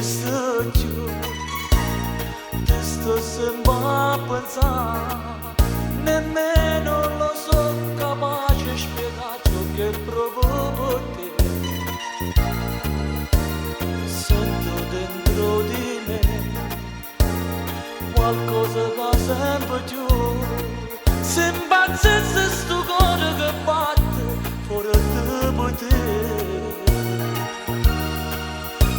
questo giù, ti sto sempre a pensare, nemmeno lo so capace di spiegare ciò che provo per te. Sento dentro di me qualcosa che sempre più se impazzisse sto cuore che batte fuori da potere.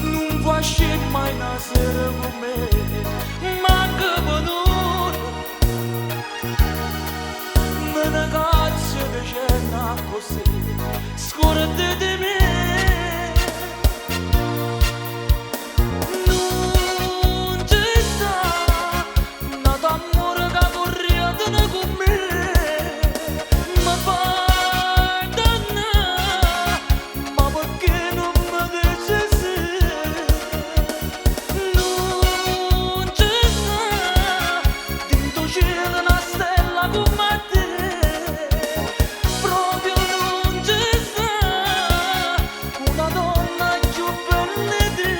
Non può uscire mai una sera con me, manca venuto. Me ne cazzo che c'è una così, scorda di me. Non ci sta, una d'amore che vorrei tenere con me. Ma fai dannare, ma perché non mi dici sì? Non ci sta, dentro cielo una stella come te. Proprio non ci sta, una donna più bella di te.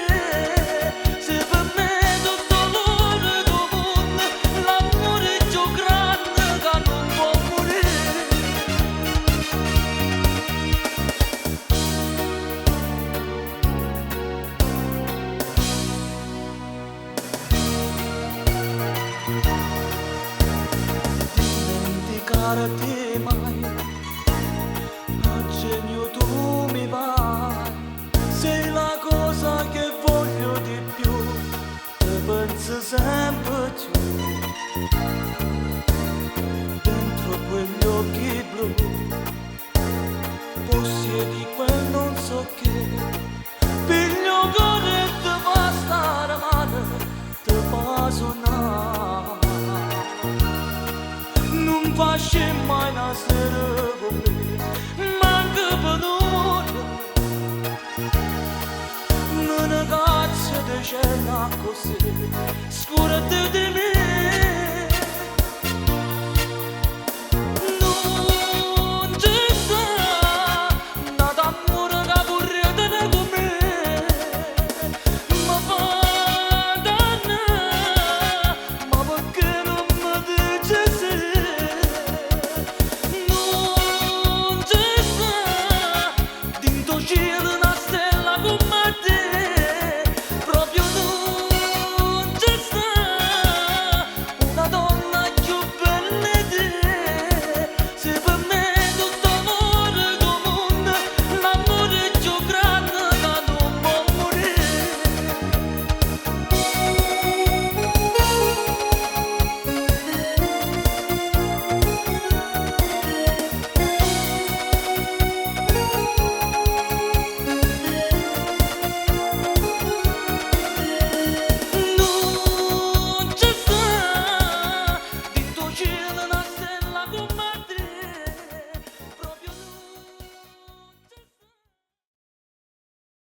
Se per me tutto l'oro del mondo, l'amore più grande che non può morire. Dimenticarti mai, a genio tu mi vai, sei la cosa che voglio di più, te penso sempre più. Dentro quegli occhi blu, possiedi quel non so che, piglio cuore e te fa stare male, te fa suonare. Non faccio mai una